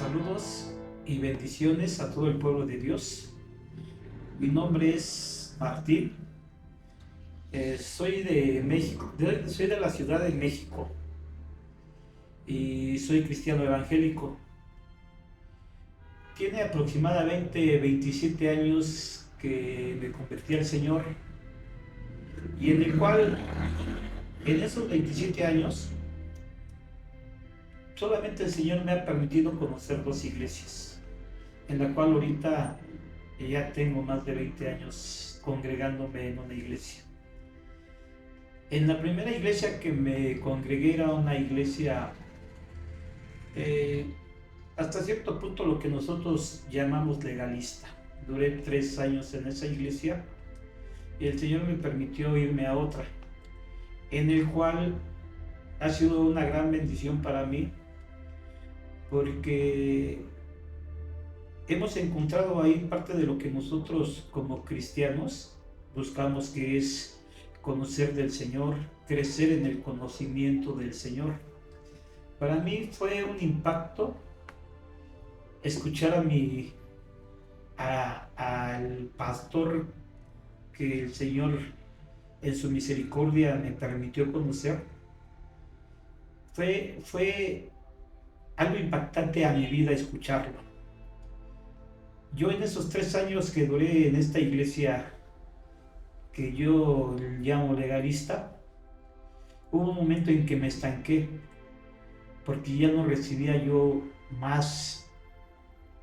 Saludos y bendiciones a todo el pueblo de Dios. Mi nombre es Martín. Soy de México, soy de la Ciudad de México y soy cristiano evangélico. Tiene aproximadamente 27 años que me convertí al Señor y en el cual, en esos 27 años, solamente el Señor me ha permitido conocer dos iglesias, en la cual ahorita ya tengo más de 20 años congregándome en una iglesia. En la primera iglesia que me congregué era una iglesia hasta cierto punto lo que nosotros llamamos legalista. Duré 3 años en esa iglesia y el Señor me permitió irme a otra, en el cual ha sido una gran bendición para mí, porque hemos encontrado ahí parte de lo que nosotros como cristianos buscamos, que es conocer del Señor, crecer en el conocimiento del Señor. Para mí fue un impacto escuchar al pastor que el Señor en su misericordia me permitió conocer. Fue algo impactante a mi vida escucharlo. Yo en esos 3 años que duré en esta iglesia que yo llamo legalista, hubo un momento en que me estanqué, porque ya no recibía yo más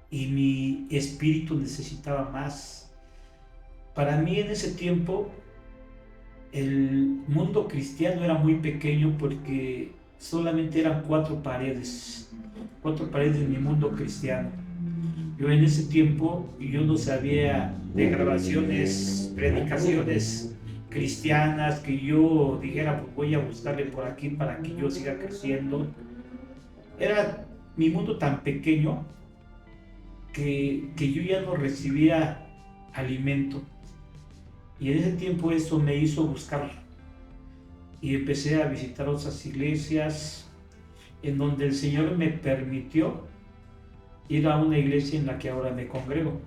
y mi espíritu necesitaba más. Para mí en ese tiempo el mundo cristiano era muy pequeño, porque solamente eran 4 paredes en mi mundo cristiano. Yo en ese tiempo yo no sabía de grabaciones, predicaciones cristianas que yo dijera, pues voy a buscarle por aquí para que yo siga creciendo. Era mi mundo tan pequeño que yo ya no recibía alimento. Y en ese tiempo eso me hizo buscar. Y empecé a visitar otras iglesias, en donde el Señor me permitió ir a una iglesia en la que ahora me congrego.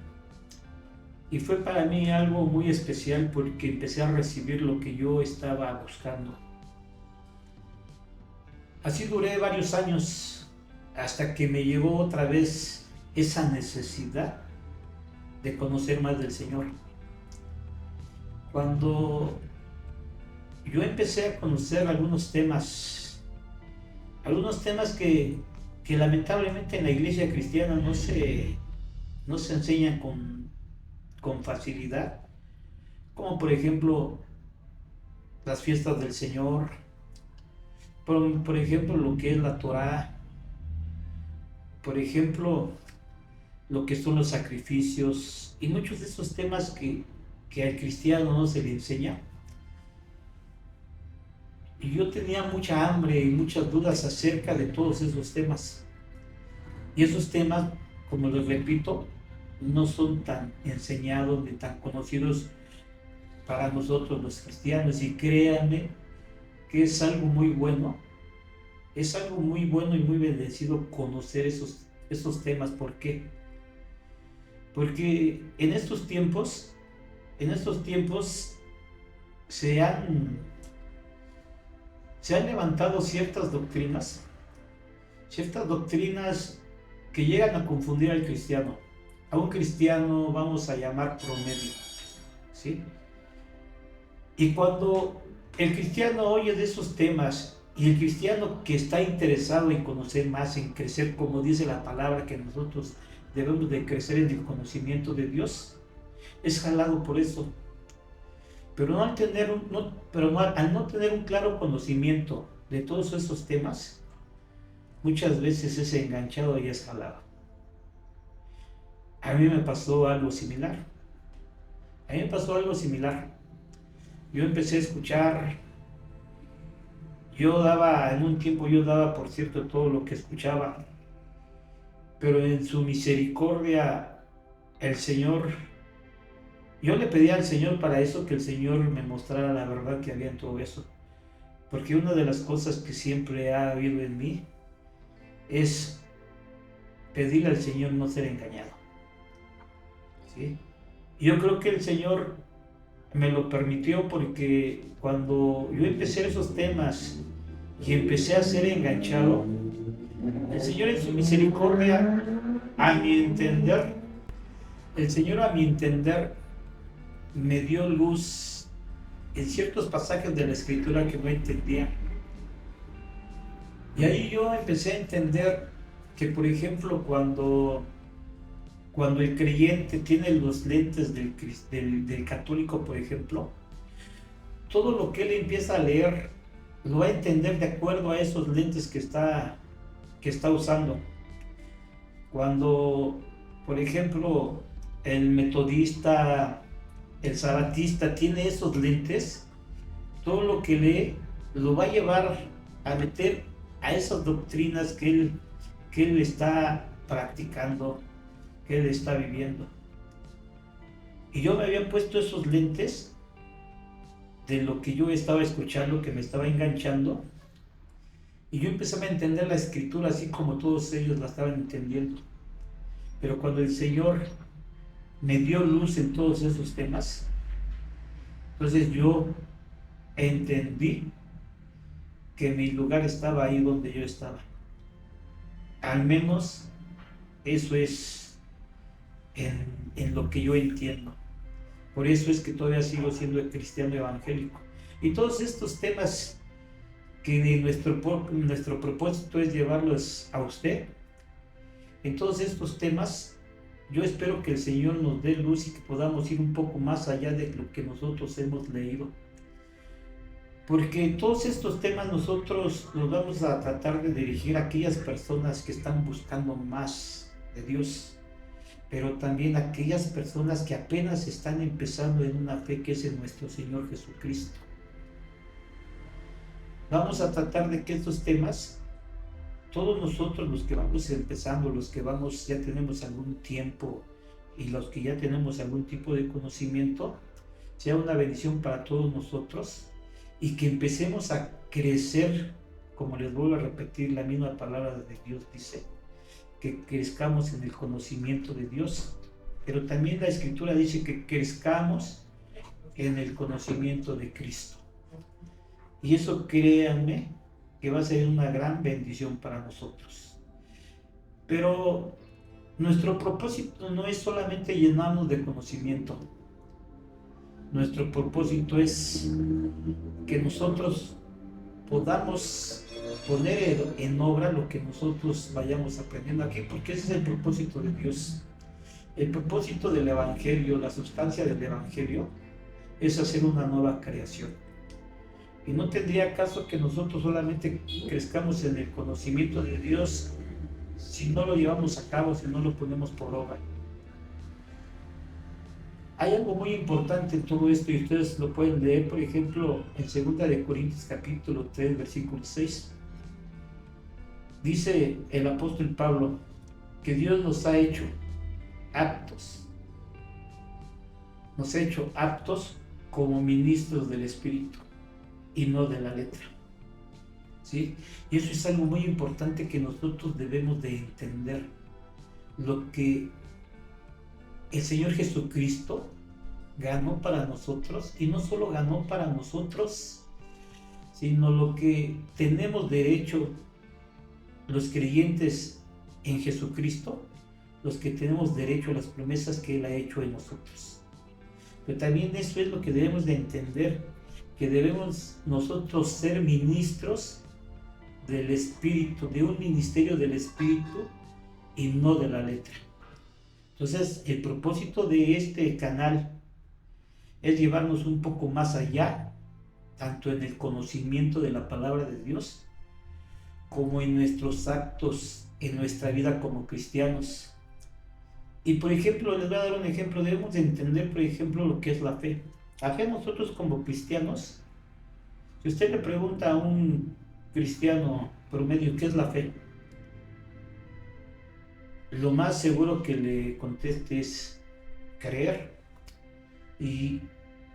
Y fue para mí algo muy especial, porque empecé a recibir lo que yo estaba buscando. Así duré varios años, hasta que me llegó otra vez esa necesidad de conocer más del Señor. Cuando yo empecé a conocer algunos temas que lamentablemente en la iglesia cristiana no se enseñan con facilidad, como por ejemplo las fiestas del Señor, por ejemplo lo que es la Torá, por ejemplo lo que son los sacrificios y muchos de esos temas que al cristiano no se le enseña. Y yo tenía mucha hambre y muchas dudas acerca de todos esos temas. Y esos temas, como les repito, no son tan enseñados ni tan conocidos para nosotros los cristianos. Y créanme que es algo muy bueno y muy bendecido conocer esos temas. ¿Por qué? Porque en estos tiempos se han levantado ciertas doctrinas que llegan a confundir al cristiano, a un cristiano vamos a llamar promedio, ¿sí? Y cuando el cristiano oye de esos temas, y el cristiano que está interesado en conocer más, en crecer, como dice la palabra, que nosotros debemos de crecer en el conocimiento de Dios, es jalado por eso. Pero al no tener un claro conocimiento de todos esos temas, muchas veces es enganchado y es jalado. A mí me pasó algo similar. Yo empecé a escuchar, en un tiempo yo daba por cierto todo lo que escuchaba, pero en su misericordia yo le pedí al Señor para eso, que el Señor me mostrara la verdad que había en todo eso. Porque una de las cosas que siempre ha habido en mí es pedirle al Señor no ser engañado. ¿Sí? Yo creo que el Señor me lo permitió porque cuando yo empecé esos temas y empecé a ser enganchado, el Señor en su misericordia, a mi entender, el Señor a mi entender me dio luz en ciertos pasajes de la Escritura que no entendía. Y ahí yo empecé a entender que, por ejemplo, cuando el creyente tiene los lentes del católico, por ejemplo, todo lo que él empieza a leer lo va a entender de acuerdo a esos lentes que está usando. Cuando, por ejemplo, el metodista, el sabatista tiene esos lentes, todo lo que lee lo va a llevar a meter a esas doctrinas que él está practicando, que él está viviendo. Y yo me había puesto esos lentes de lo que yo estaba escuchando, que me estaba enganchando, y yo empecé a entender la Escritura así como todos ellos la estaban entendiendo. Pero cuando el Señor me dio luz en todos esos temas, entonces yo entendí que mi lugar estaba ahí donde yo estaba. Al menos eso es en lo que yo entiendo. Por eso es que todavía sigo siendo el cristiano evangélico. Y todos estos temas que nuestro propósito es llevarlos a usted, en todos estos temas, yo espero que el Señor nos dé luz y que podamos ir un poco más allá de lo que nosotros hemos leído. Porque en todos estos temas nosotros los vamos a tratar de dirigir a aquellas personas que están buscando más de Dios, pero también a aquellas personas que apenas están empezando en una fe que es en nuestro Señor Jesucristo. Vamos a tratar de que estos temas, todos nosotros los que vamos empezando, los que ya tenemos algún tiempo y los que ya tenemos algún tipo de conocimiento, sea una bendición para todos nosotros y que empecemos a crecer, como les vuelvo a repetir, la misma palabra de Dios dice, que crezcamos en el conocimiento de Dios, pero también la Escritura dice que crezcamos en el conocimiento de Cristo. Y eso, créanme, que va a ser una gran bendición para nosotros. Pero nuestro propósito no es solamente llenarnos de conocimiento. Nuestro propósito es que nosotros podamos poner en obra lo que nosotros vayamos aprendiendo aquí, porque ese es el propósito de Dios. El propósito del Evangelio, la sustancia del Evangelio, es hacer una nueva creación. Y no tendría caso que nosotros solamente crezcamos en el conocimiento de Dios si no lo llevamos a cabo, si no lo ponemos por obra. Hay algo muy importante en todo esto y ustedes lo pueden leer, por ejemplo, en 2 de Corintios capítulo 3, versículo 6. Dice el apóstol Pablo que Dios nos ha hecho aptos como ministros del Espíritu y no de la letra. ¿Sí? Y eso es algo muy importante que nosotros debemos de entender. Lo que el Señor Jesucristo ganó para nosotros, y no solo ganó para nosotros, sino lo que tenemos derecho los creyentes en Jesucristo, los que tenemos derecho a las promesas que Él ha hecho en nosotros. Pero también eso es lo que debemos de entender, que debemos nosotros ser ministros del Espíritu, de un ministerio del Espíritu y no de la letra. Entonces, el propósito de este canal es llevarnos un poco más allá, tanto en el conocimiento de la palabra de Dios, como en nuestros actos, en nuestra vida como cristianos. Y por ejemplo, les voy a dar un ejemplo, debemos de entender, por ejemplo, lo que es la fe. La fe nosotros como cristianos, si usted le pregunta a un cristiano promedio qué es la fe, lo más seguro que le conteste es creer, y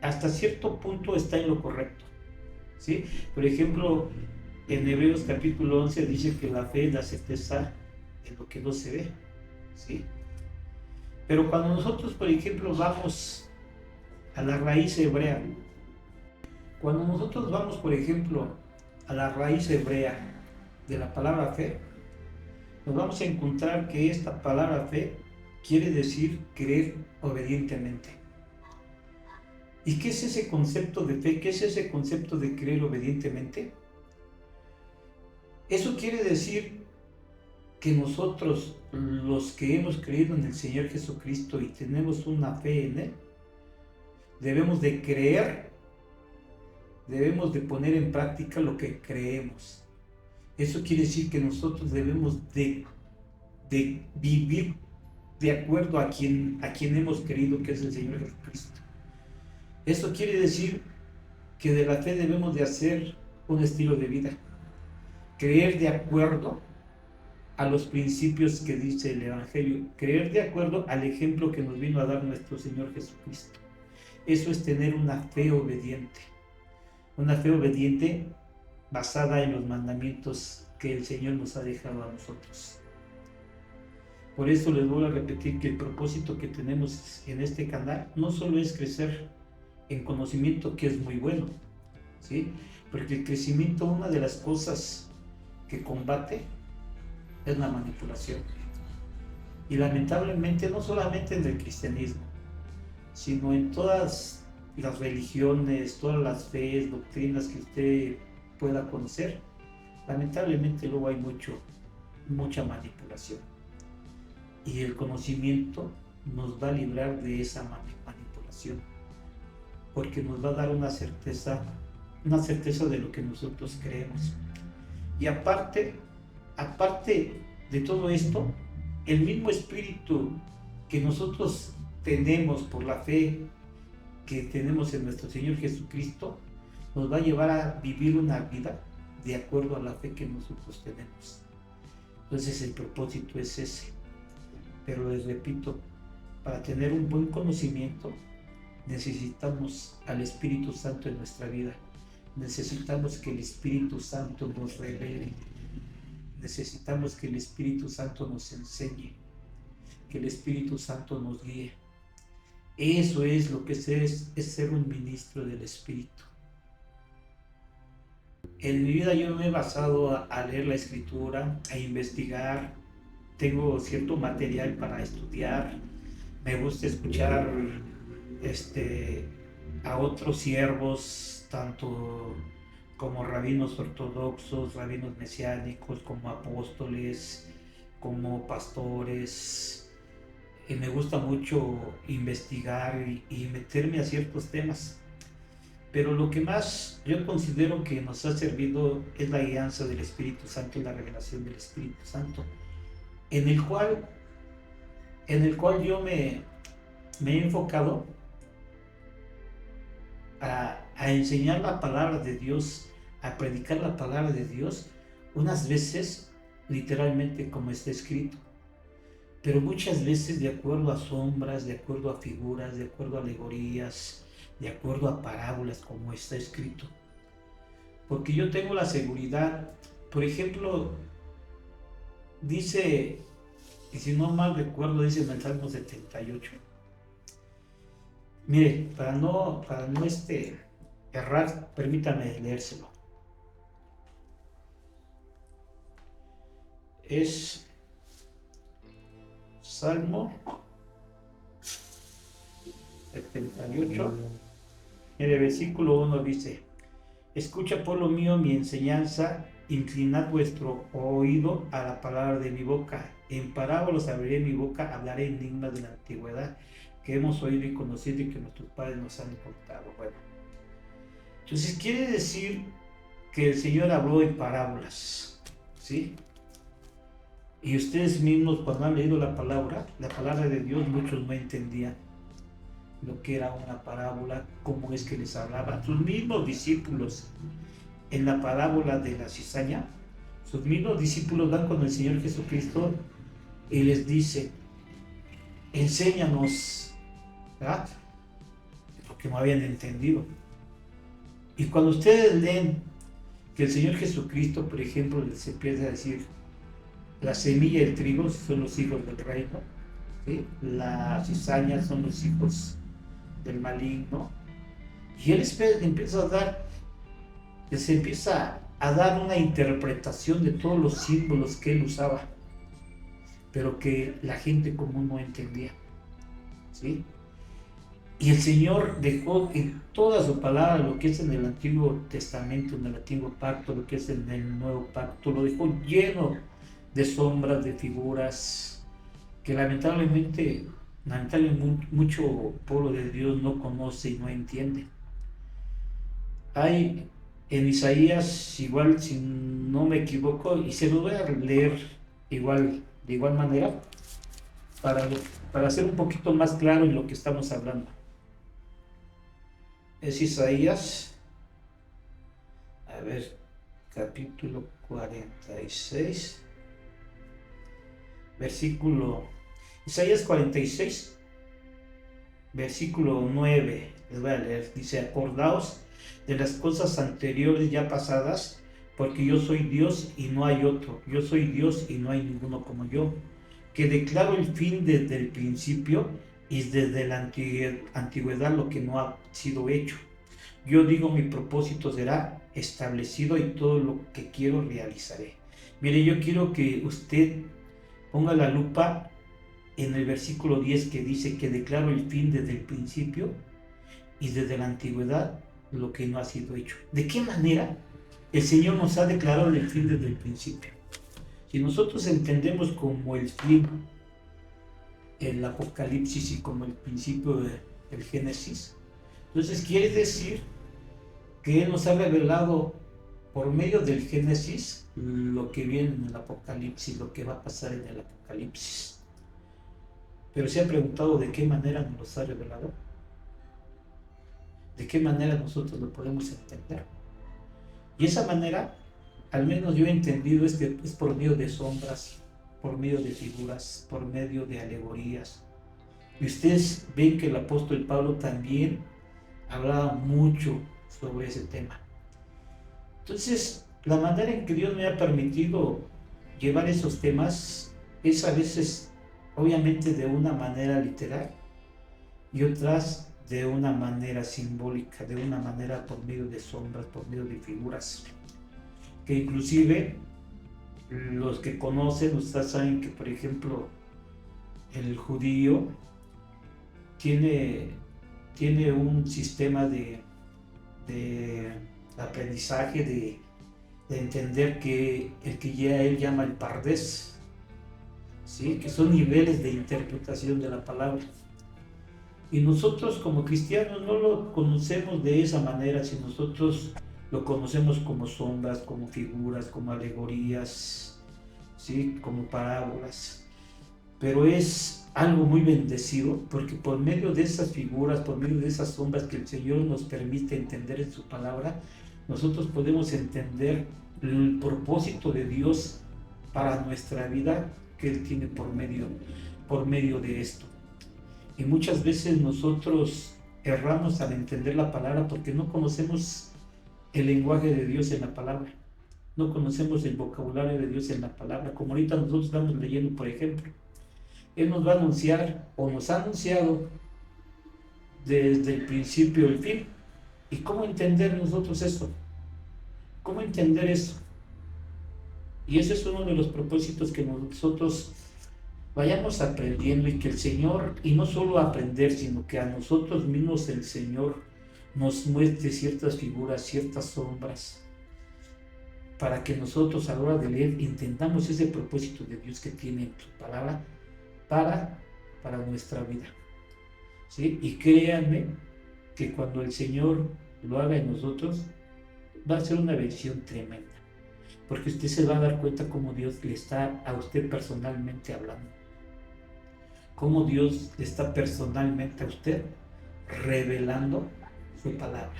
hasta cierto punto está en lo correcto, ¿sí? Por ejemplo, en Hebreos capítulo 11 dice que la fe es la certeza de lo que no se ve. ¿sí? Pero cuando nosotros, por ejemplo, vamos a la raíz hebrea, cuando nosotros vamos, por ejemplo, a la raíz hebrea de la palabra fe, nos vamos a encontrar que esta palabra fe quiere decir creer obedientemente. ¿Y qué es ese concepto de fe? ¿Qué es ese concepto de creer obedientemente? Eso quiere decir que nosotros, los que hemos creído en el Señor Jesucristo y tenemos una fe en Él, debemos de creer, debemos de poner en práctica lo que creemos. Eso quiere decir que nosotros debemos de vivir de acuerdo a quien hemos creído, que es el Señor Jesucristo. Eso quiere decir que de la fe debemos de hacer un estilo de vida, creer de acuerdo a los principios que dice el Evangelio, creer de acuerdo al ejemplo que nos vino a dar nuestro Señor Jesucristo. Eso es tener una fe obediente basada en los mandamientos que el Señor nos ha dejado a nosotros. Por eso les voy a repetir que el propósito que tenemos en este canal no solo es crecer en conocimiento, que es muy bueno, ¿sí? Porque el crecimiento, una de las cosas que combate es la manipulación. Y lamentablemente no solamente en el cristianismo, sino en todas las religiones, todas las fees, doctrinas que usted pueda conocer, lamentablemente luego hay mucha manipulación. Y el conocimiento nos va a librar de esa manipulación, porque nos va a dar una certeza de lo que nosotros creemos. Y aparte de todo esto, el mismo espíritu que nosotros tenemos por la fe que tenemos en nuestro Señor Jesucristo, nos va a llevar a vivir una vida de acuerdo a la fe que nosotros tenemos. Entonces el propósito es ese. Pero les repito, para tener un buen conocimiento necesitamos al Espíritu Santo en nuestra vida. Necesitamos que el Espíritu Santo nos revele. Necesitamos que el Espíritu Santo nos enseñe, que el Espíritu Santo nos guíe. Eso es lo que es ser un ministro del Espíritu. En mi vida yo me he basado a leer la Escritura, a investigar. Tengo cierto material para estudiar. Me gusta escuchar a otros siervos, tanto como rabinos ortodoxos, rabinos mesiánicos, como apóstoles, como pastores. Me gusta mucho investigar y meterme a ciertos temas. Pero lo que más yo considero que nos ha servido es la guianza del Espíritu Santo y la revelación del Espíritu Santo, en el cual yo me he enfocado a enseñar la palabra de Dios, a predicar la palabra de Dios, unas veces literalmente como está escrito, pero muchas veces de acuerdo a sombras, de acuerdo a figuras, de acuerdo a alegorías, de acuerdo a parábolas como está escrito. Porque yo tengo la seguridad, por ejemplo, dice, y si no mal recuerdo, dice en el Salmo 78. Mire, para no errar, permítame leérselo. Es Salmo 78. Mire, versículo 1 dice: Escucha, pueblo mío, mi enseñanza, inclinad vuestro oído a la palabra de mi boca. En parábolas abriré mi boca, hablaré enigmas de la antigüedad que hemos oído y conocido y que nuestros padres nos han contado. Bueno, entonces quiere decir que el Señor habló en parábolas, ¿sí? Y ustedes mismos, cuando han leído la palabra de Dios, muchos no entendían lo que era una parábola, cómo es que les hablaba. Sus mismos discípulos, en la parábola de la cizaña, sus mismos discípulos van con el Señor Jesucristo y les dice: enséñanos, ¿verdad? Porque no habían entendido. Y cuando ustedes leen que el Señor Jesucristo, por ejemplo, les empieza a decir: La semilla del trigo son los hijos del reino, ¿sí? La cizaña son los hijos del maligno. Y él empieza a dar, se empieza a dar una interpretación de todos los símbolos que él usaba, pero que la gente común no entendía, ¿sí? Y el Señor dejó en toda su palabra, lo que es en el Antiguo Testamento, en el Antiguo Pacto, lo que es en el Nuevo Pacto, lo dejó lleno de sombras, de figuras, que lamentablemente mucho pueblo de Dios no conoce y no entiende. Hay en Isaías, igual si no me equivoco, y se lo voy a leer igual, de igual manera, para hacer un poquito más claro en lo que estamos hablando. Es Isaías, a ver, capítulo 46, versículo, Isaías 46, versículo 9, les voy a leer, dice: acordaos de las cosas anteriores ya pasadas, porque yo soy Dios y no hay otro, yo soy Dios y no hay ninguno como yo, que declaro el fin desde el principio y desde la antigüedad lo que no ha sido hecho. Yo digo, mi propósito será establecido y todo lo que quiero realizaré. Mire, yo quiero que usted ponga la lupa en el versículo 10 que dice que declaro el fin desde el principio y desde la antigüedad lo que no ha sido hecho. ¿De qué manera el Señor nos ha declarado el fin desde el principio? Si nosotros entendemos como el fin el Apocalipsis y como el principio del Génesis, entonces quiere decir que Él nos ha revelado por medio del Génesis lo que viene en el Apocalipsis, lo que va a pasar en el Apocalipsis. Pero se ha preguntado de qué manera nos los ha revelado, de qué manera nosotros lo podemos entender. Y esa manera, al menos yo he entendido, es por medio de sombras, por medio de figuras, por medio de alegorías. Y ustedes ven que el apóstol Pablo también hablaba mucho sobre ese tema. Entonces, la manera en que Dios me ha permitido llevar esos temas es a veces, obviamente, de una manera literal y otras de una manera simbólica, de una manera por medio de sombras, por medio de figuras, que inclusive los que conocen, ustedes saben que, por ejemplo, el judío tiene un sistema de aprendizaje, de entender que el que ya él llama el pardés, ¿sí? Que son niveles de interpretación de la palabra. Y nosotros como cristianos no lo conocemos de esa manera, si nosotros lo conocemos como sombras, como figuras, como alegorías, ¿sí? Como parábolas. Pero es algo muy bendecido, porque por medio de esas figuras, por medio de esas sombras que el Señor nos permite entender en su palabra, nosotros podemos entender el propósito de Dios para nuestra vida que Él tiene por medio de esto. Y muchas veces nosotros erramos al entender la palabra porque no conocemos el lenguaje de Dios en la palabra, no conocemos el vocabulario de Dios en la palabra, como ahorita nosotros estamos leyendo, por ejemplo. Él nos va a anunciar, o nos ha anunciado desde el principio el fin. ¿Y cómo entender nosotros eso? ¿Cómo entender eso? Y ese es uno de los propósitos que nosotros vayamos aprendiendo, y que el Señor, y no solo aprender, sino que a nosotros mismos el Señor nos muestre ciertas figuras, ciertas sombras, para que nosotros a la hora de leer entendamos ese propósito de Dios que tiene en su palabra para nuestra vida, ¿sí? Y créanme que cuando el Señor lo haga en nosotros, va a ser una bendición tremenda, porque usted se va a dar cuenta cómo Dios le está a usted personalmente hablando, cómo Dios le está personalmente a usted revelando su palabra,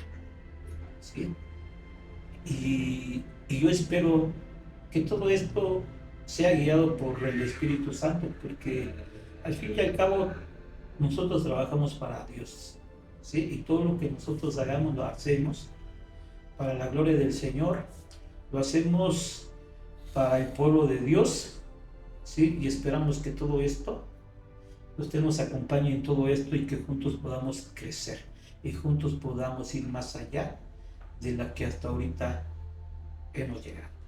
¿sí? Y yo espero que todo esto sea guiado por el Espíritu Santo, porque al fin y al cabo nosotros trabajamos para Dios, ¿sí? Y todo lo que nosotros hagamos lo hacemos para la gloria del Señor, lo hacemos para el pueblo de Dios, ¿sí? Y esperamos que todo esto, usted nos acompañe en todo esto y que juntos podamos crecer y juntos podamos ir más allá de la que hasta ahorita hemos llegado.